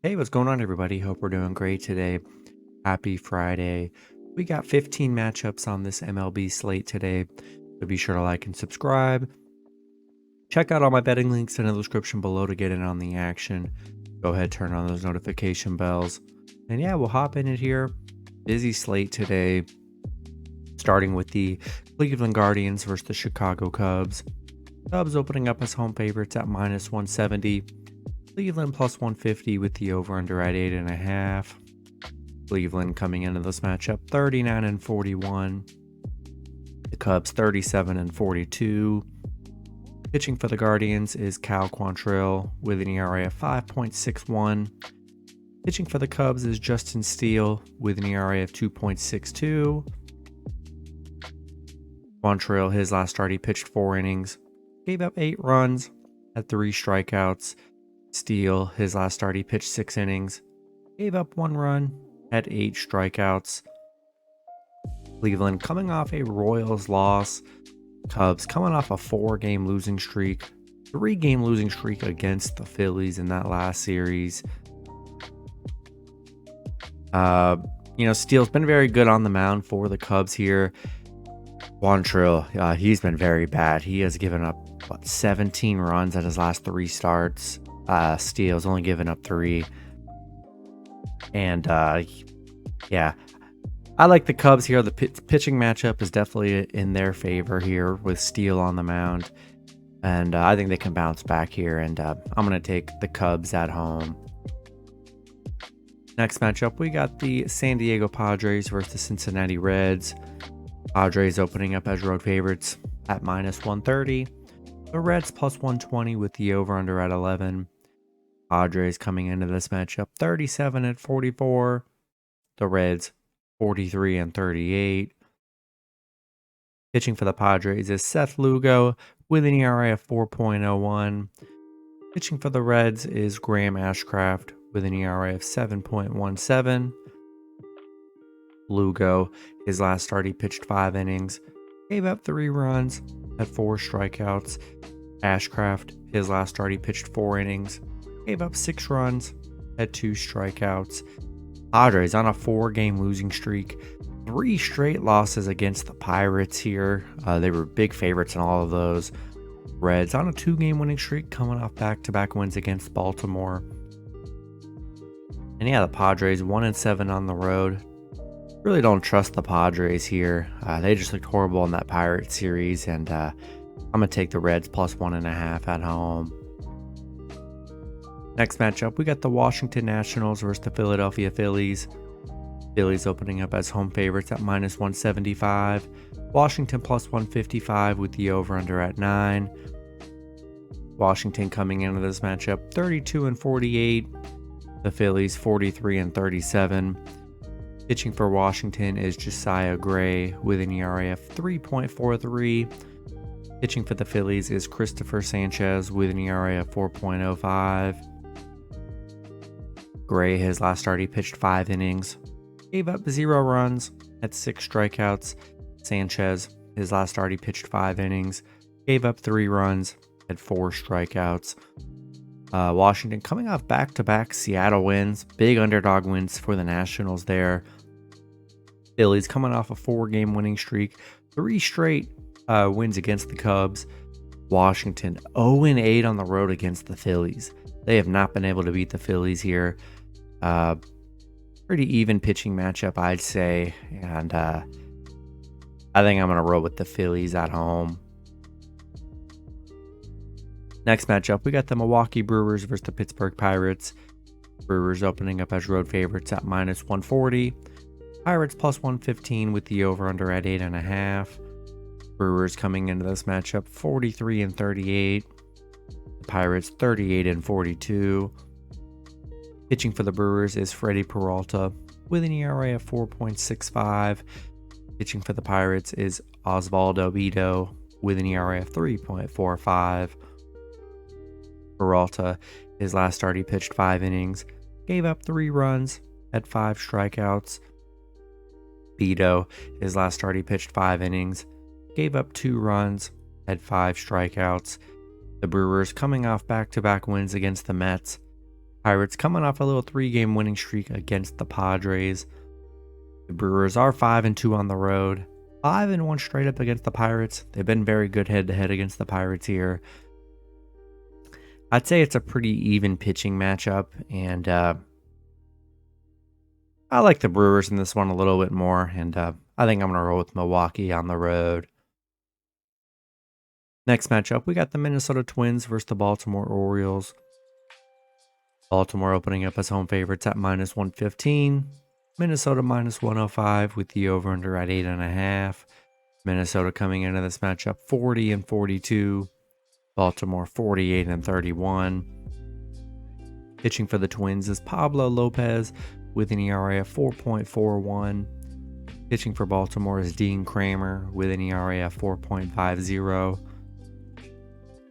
Hey, what's going on, everybody? Hope we're doing great today. Happy Friday. We got 15 matchups on this MLB slate today, so be sure to like and subscribe. Check out all my betting links in the description below to get in on the action. Go ahead, turn on those notification bells. And yeah, we'll hop in it here. Busy slate today, starting with the Cleveland Guardians versus the Chicago Cubs. Cubs opening up as home favorites at minus 170. Cleveland plus 150 with the over-under at 8.5. Cleveland coming into this matchup 39-41. The Cubs 37-42. Pitching for the Guardians is Cal Quantrill with an ERA of 5.61. Pitching for the Cubs is Justin Steele with an ERA of 2.62. Quantrill, his last start, he pitched 4 innings, gave up 8 runs, had 3 strikeouts. Steele, his last start, he pitched 6 innings, gave up 1 run, had 8 strikeouts. Cleveland coming off a Royals loss. Cubs coming off a 4-game losing streak, 3-game losing streak against the Phillies in that last series. Steele's been very good on the mound for the Cubs here. Quantrill, he's been very bad. He has given up 17 runs at his last 3 starts. Steele's only given up 3. And yeah, I like the Cubs here. The pitching matchup is definitely in their favor here with Steele on the mound. And I think they can bounce back here. And I'm going to take the Cubs at home. Next matchup, we got the San Diego Padres versus the Cincinnati Reds. Padres opening up as road favorites at minus 130. The Reds plus 120 with the over-under at 11. Padres coming into this matchup 37-44. The Reds 43-38. Pitching for the Padres is Seth Lugo with an ERA of 4.01. Pitching for the Reds is Graham Ashcraft with an ERA of 7.17. Lugo, his last start, he pitched 5 innings, gave up 3 runs, had 4 strikeouts. Ashcraft, his last start, he pitched 4 innings, gave up 6 runs, had 2 strikeouts. Padres on a 4-game losing streak, 3 straight losses against the Pirates here. They were big favorites in all of those. Reds on a 2-game winning streak, coming off back-to-back wins against Baltimore. And yeah, the Padres 1-7 on the road. Really don't trust the Padres here. They just looked horrible in that Pirates series, and I'm going to take the Reds plus 1.5 at home. Next matchup, we got the Washington Nationals versus the Philadelphia Phillies. Phillies opening up as home favorites at minus 175. Washington plus 155 with the over-under at 9. Washington coming into this matchup 32-48. The Phillies 43-37. Pitching for Washington is Josiah Gray with an ERA of 3.43. Pitching for the Phillies is Christopher Sanchez with an ERA of 4.05. Gray, his last start, he pitched 5 innings, gave up 0 runs, had 6 strikeouts. Sanchez, his last start, he pitched 5 innings, gave up 3 runs, had 4 strikeouts. Washington coming off back-to-back Seattle wins, big underdog wins for the Nationals there. Phillies coming off a 4-game winning streak, 3 straight wins against the Cubs. Washington 0-8 on the road against the Phillies. They have not been able to beat the Phillies here. Pretty even pitching matchup, I'd say. And I think I'm going to roll with the Phillies at home. Next matchup, we got the Milwaukee Brewers versus the Pittsburgh Pirates. Brewers opening up as road favorites at minus 140. Pirates plus 115 with the over-under at 8.5. Brewers coming into this matchup 43-38. The Pirates 38-42. Pitching for the Brewers is Freddie Peralta with an ERA of 4.65. Pitching for the Pirates is Osvaldo Bido with an ERA of 3.45. Peralta, his last start, he pitched 5 innings, gave up 3 runs, had 5 strikeouts. Bido, his last start, he pitched 5 innings, gave up 2 runs, had 5 strikeouts. The Brewers coming off back-to-back wins against the Mets. Pirates coming off a little 3-game winning streak against the Padres. The Brewers are 5-2 on the road. 5-1 straight up against the Pirates. They've been very good head-to-head against the Pirates here. I'd say it's a pretty even pitching matchup, and I like the Brewers in this one a little bit more, and I think I'm going to roll with Milwaukee on the road. Next matchup, we got the Minnesota Twins versus the Baltimore Orioles. Baltimore opening up as home favorites at -115. Minnesota -105 with the over-under at 8.5. Minnesota coming into this matchup 40-42. Baltimore 48-31. Pitching for the Twins is Pablo Lopez with an ERA of 4.41. Pitching for Baltimore is Dean Kramer with an ERA of 4.50.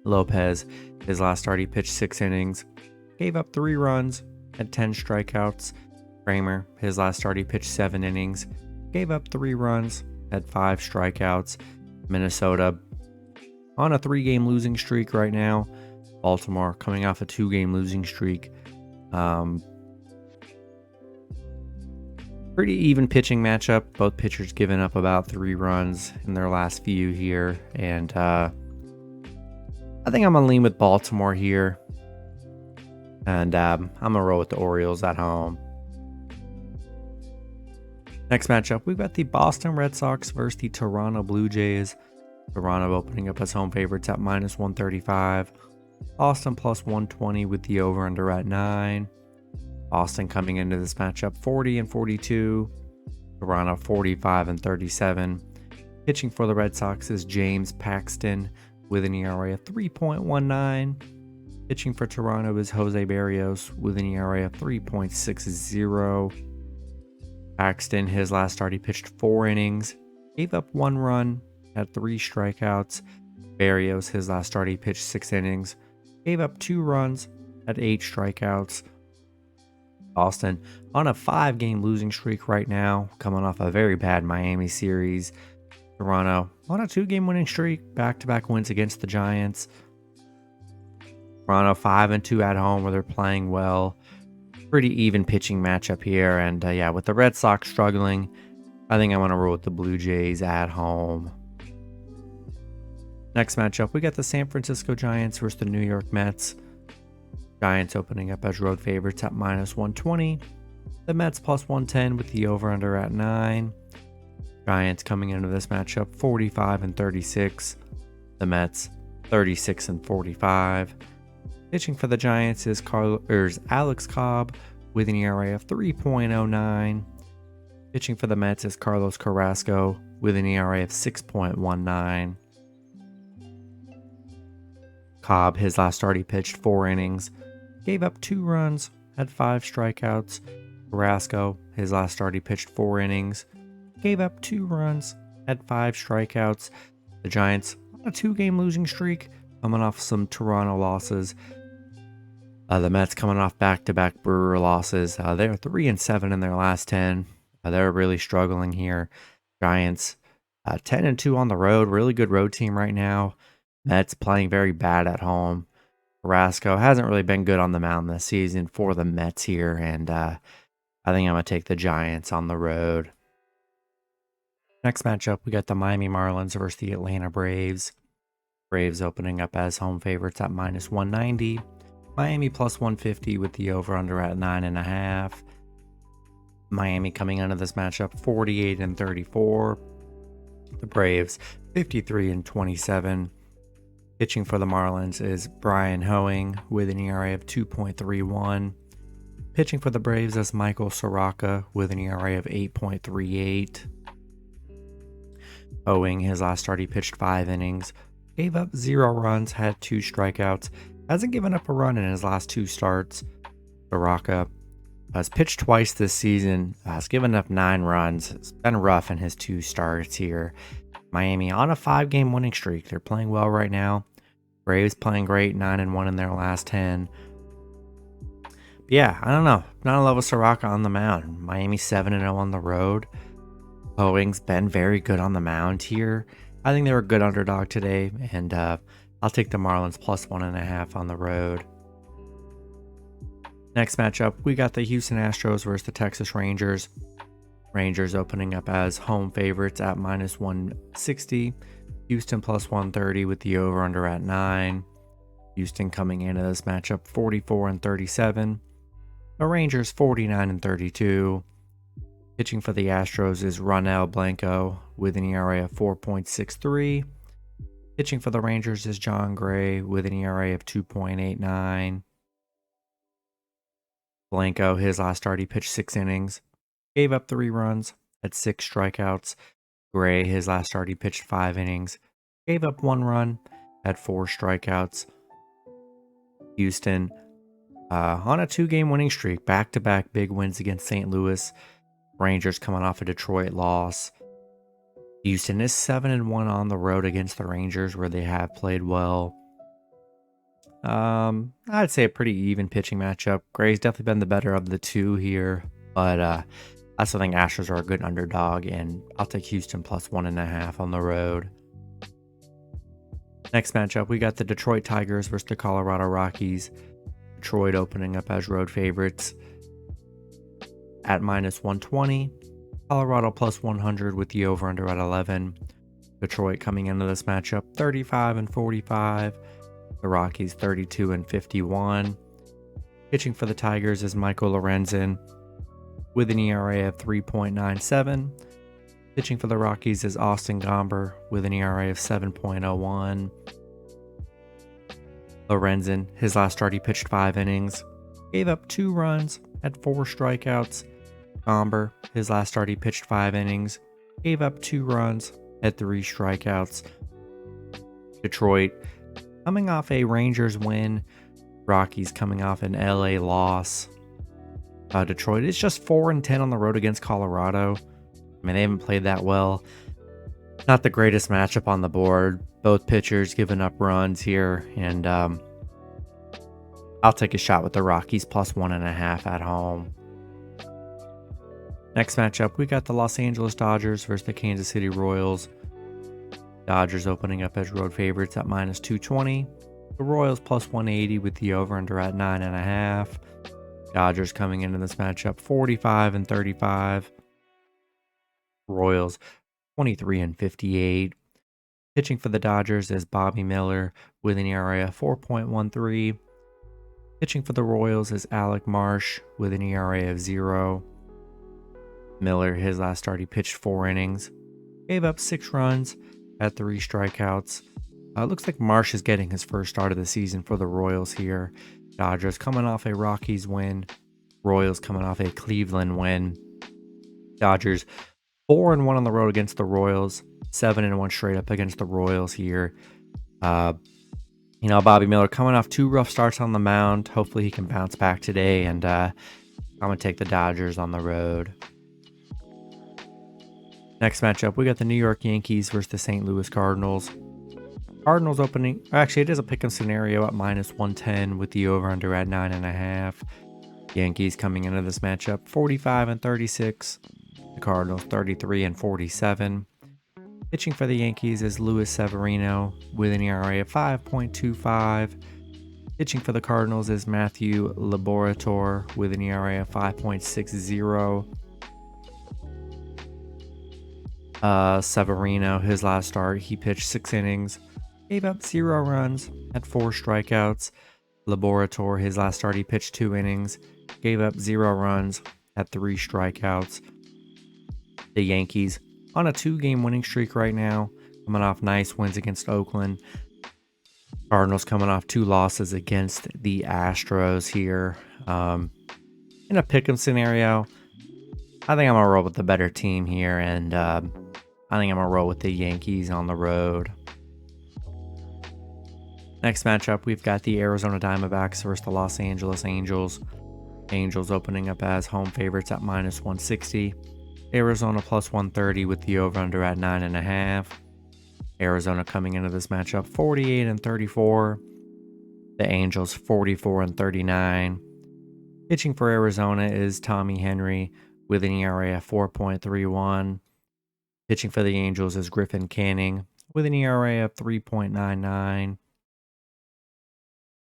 Lopez, his last start, he pitched 6 innings, gave up 3 runs, had 10 strikeouts. Kramer, his last start, he pitched 7 innings, gave up 3 runs, had 5 strikeouts. Minnesota on a 3-game losing streak right now. Baltimore coming off a 2-game losing streak. Pretty even pitching matchup. Both pitchers giving up about 3 runs in their last few here. And I think I'm going to lean with Baltimore here. And I'm going to roll with the Orioles at home. Next matchup, we've got the Boston Red Sox versus the Toronto Blue Jays. Toronto opening up as home favorites at -135. Boston +120 with the over-under at 9. Boston coming into this matchup 40-42. Toronto 45-37. Pitching for the Red Sox is James Paxton with an ERA of 3.19. Pitching for Toronto is Jose Barrios with an ERA of 3.60. Paxton, his last start, he pitched 4 innings, gave up 1 run, had 3 strikeouts. Barrios, his last start, he pitched 6 innings, gave up 2 runs, had 8 strikeouts. Boston on a 5-game losing streak right now, coming off a very bad Miami series. Toronto on a 2-game winning streak, back-to-back wins against the Giants. Toronto 5-2 at home where they're playing well. Pretty even pitching matchup here. And yeah, with the Red Sox struggling, I think I'm going to roll with the Blue Jays at home. Next matchup, we got the San Francisco Giants versus the New York Mets. Giants opening up as road favorites at -120. The Mets +110 with the over-under at 9. Giants coming into this matchup 45-36. The Mets 36-45. Pitching for the Giants is Alex Cobb with an ERA of 3.09. Pitching for the Mets is Carlos Carrasco with an ERA of 6.19. Cobb, his last start, he pitched 4 innings, gave up 2 runs, had 5 strikeouts. Carrasco, his last start, he pitched 4 innings, gave up 2 runs, had 5 strikeouts. The Giants on a 2-game losing streak, coming off some Toronto losses. The Mets coming off back-to-back Brewer losses. They're 3-7 in their last 10. They're really struggling here. Giants 10-2 on the road. Really good road team right now. Mets playing very bad at home. Carrasco hasn't really been good on the mound this season for the Mets here. And I think I'm going to take the Giants on the road. Next matchup, we got the Miami Marlins versus the Atlanta Braves. Braves opening up as home favorites at -190. Miami +150 with the over-under at 9.5. Miami coming into this matchup 48-34. The Braves 53-27. Pitching for the Marlins is Brian Hoeing with an ERA of 2.31. Pitching for the Braves is Michael Soroka with an ERA of 8.38. Hoeing, his last start, he pitched 5 innings, gave up 0 runs, had 2 strikeouts. Hasn't given up a run in his last 2 starts. Soroka has pitched twice this season, has given up 9 runs. It's been rough in his 2 starts here. Miami on a 5-game winning streak. They're playing well right now. Braves playing great, 9-1 in their last 10. But yeah, I don't know. Not in love with Soroka on the mound. Miami 7-0 on the road. Hoeing's been very good on the mound here. I think they were a good underdog today, and I'll take the Marlins +1.5 on the road. Next matchup, we got the Houston Astros versus the Texas Rangers. Rangers opening up as home favorites at -160. Houston +130 with the over-under at 9. Houston coming into this matchup 44-37. The Rangers 49-32. Pitching for the Astros is Ronel Blanco with an ERA of 4.63. Pitching for the Rangers is John Gray with an ERA of 2.89. Blanco, his last start, he pitched 6 innings, gave up 3 runs, had 6 strikeouts. Gray, his last start, he pitched 5 innings, gave up 1 run, had 4 strikeouts. Houston on a 2-game winning streak, back-to-back big wins against St. Louis. Rangers coming off a Detroit loss. Houston is 7-1 on the road against the Rangers, where they have played well. I'd say a pretty even pitching matchup. Gray's definitely been the better of the two here, but I still think Astros are a good underdog, and I'll take Houston +1.5 on the road. Next matchup, we got the Detroit Tigers versus the Colorado Rockies. Detroit opening up as road favorites at -120. Colorado +100 with the over-under at 11. Detroit coming into this matchup 35-45. The Rockies 32-51. Pitching for the Tigers is Michael Lorenzen with an ERA of 3.97. Pitching for the Rockies is Austin Gomber with an ERA of 7.01. Lorenzen, his last start, he pitched 5 innings, gave up 2 runs, had 4 strikeouts. Gomber, his last start, he pitched 5 innings, gave up 2 runs, had 3 strikeouts. Detroit, coming off a Rangers win. Rockies coming off an LA loss. Detroit is just 4-10 on the road against Colorado. I mean, they haven't played that well. Not the greatest matchup on the board. Both pitchers giving up runs here, and I'll take a shot with the Rockies +1.5 at home. Next matchup, we got the Los Angeles Dodgers versus the Kansas City Royals. Dodgers opening up as road favorites at -220. The Royals +180 with the over-under at 9.5. Dodgers coming into this matchup 45-35. Royals 23-58. Pitching for the Dodgers is Bobby Miller with an ERA of 4.13. Pitching for the Royals is Alec Marsh with an ERA of 0. Miller, his last start, he pitched 4 innings, gave up 6 runs, had 3 strikeouts. Looks like Marsh is getting his first start of the season for the Royals here. Dodgers coming off a Rockies win. Royals coming off a Cleveland win. Dodgers 4-1 on the road against the Royals. 7-1 straight up against the Royals here. Bobby Miller coming off 2 rough starts on the mound. Hopefully he can bounce back today, and I'm going to take the Dodgers on the road. Next matchup, we got the New York Yankees versus the St. Louis Cardinals. Cardinals opening, actually it is a pick'em scenario at -110 with the over-under at 9.5. Yankees coming into this matchup 45-36. The Cardinals 33-47. Pitching for the Yankees is Luis Severino with an ERA of 5.25. Pitching for the Cardinals is Matthew Laborator with an ERA of 5.60. Severino, his last start, he pitched 6 innings, gave up 0 runs, had 4 strikeouts. Laborator, his last start, he pitched 2 innings, gave up 0 runs, had 3 strikeouts. The Yankees on a 2-game winning streak right now, coming off nice wins against Oakland. Cardinals coming off 2 losses against the Astros here. In a pick'em scenario, I think I'm going to roll with the better team here, and I think I'm going to roll with the Yankees on the road. Next matchup, we've got the Arizona Diamondbacks versus the Los Angeles Angels. Angels opening up as home favorites at -160. Arizona +130 with the over-under at 9.5. Arizona coming into this matchup 48-34. The Angels 44-39. Pitching for Arizona is Tommy Henry with an ERA of 4.31. Pitching for the Angels is Griffin Canning with an ERA of 3.99.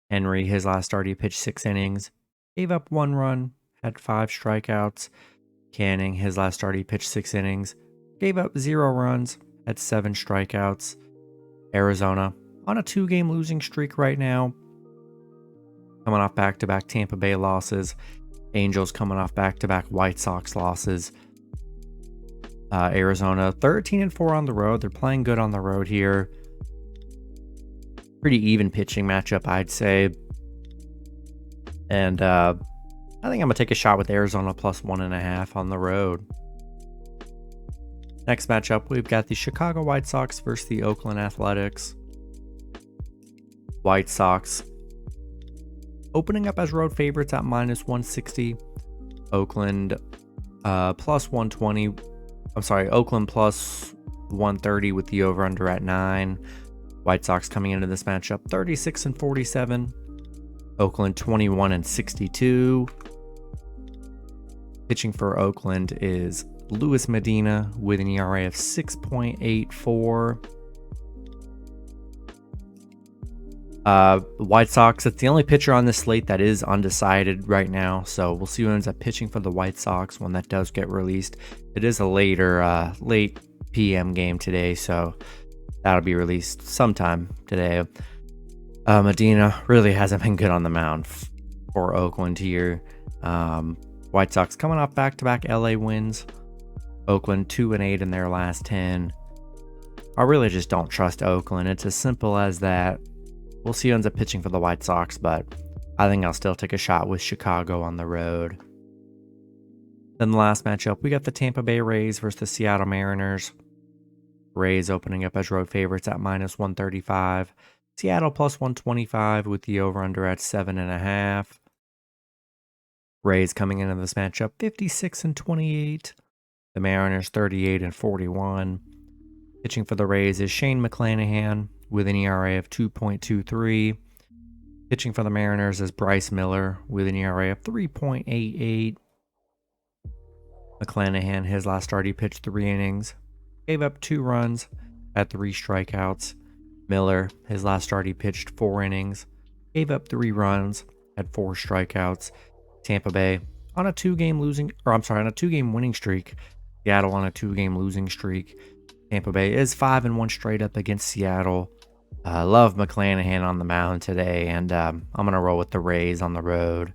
Henry, his last start, he pitched 6 innings, gave up 1 run, had 5 strikeouts. Canning, his last start, he pitched 6 innings, gave up 0 runs, had 7 strikeouts. Arizona on a 2-game losing streak right now, coming off back-to-back Tampa Bay losses. Angels coming off back-to-back White Sox losses. Arizona 13-4 on the road. They're playing good on the road here. Pretty even pitching matchup, I'd say. And I think I'm going to take a shot with Arizona plus 1.5 on the road. Next matchup, we've got the Chicago White Sox versus the Oakland Athletics. White Sox opening up as road favorites at -160. Oakland plus 120. I'm sorry, Oakland plus 130 with the over-under at 9. White Sox coming into this matchup 36-47. Oakland 21-62. Pitching for Oakland is Luis Medina with an ERA of 6.84. White Sox, it's the only pitcher on this slate that is undecided right now, so we'll see who ends up pitching for the White Sox when that does get released. It is a late PM game today, so that'll be released sometime today. Medina really hasn't been good on the mound for Oakland here. White Sox coming off back-to-back LA wins. Oakland 2-8 in their last 10. I really just don't trust Oakland. It's as simple as that. We'll see who ends up pitching for the White Sox, but I think I'll still take a shot with Chicago on the road. Then the last matchup, we got the Tampa Bay Rays versus the Seattle Mariners. Rays opening up as road favorites at -135. Seattle plus 125 with the over-under at 7.5. Rays coming into this matchup 56-28. The Mariners 38-41. Pitching for the Rays is Shane McClanahan with an ERA of 2.23. Pitching for the Mariners is Bryce Miller with an ERA of 3.88. McClanahan, his last start, he pitched 3 innings, gave up 2 runs, had 3 strikeouts. Miller, his last start, he pitched 4 innings, gave up 3 runs, had 4 strikeouts. Tampa Bay on a 2-game winning streak. Seattle on a 2-game losing streak. Tampa Bay is 5-1 straight up against Seattle. Love McClanahan on the mound today, and I'm going to roll with the Rays on the road.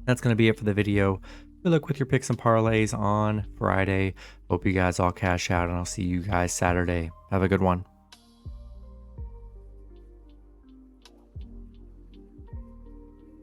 That's going to be it for the video. Good luck with your picks and parlays on Friday. Hope you guys all cash out, and I'll see you guys Saturday. Have a good one.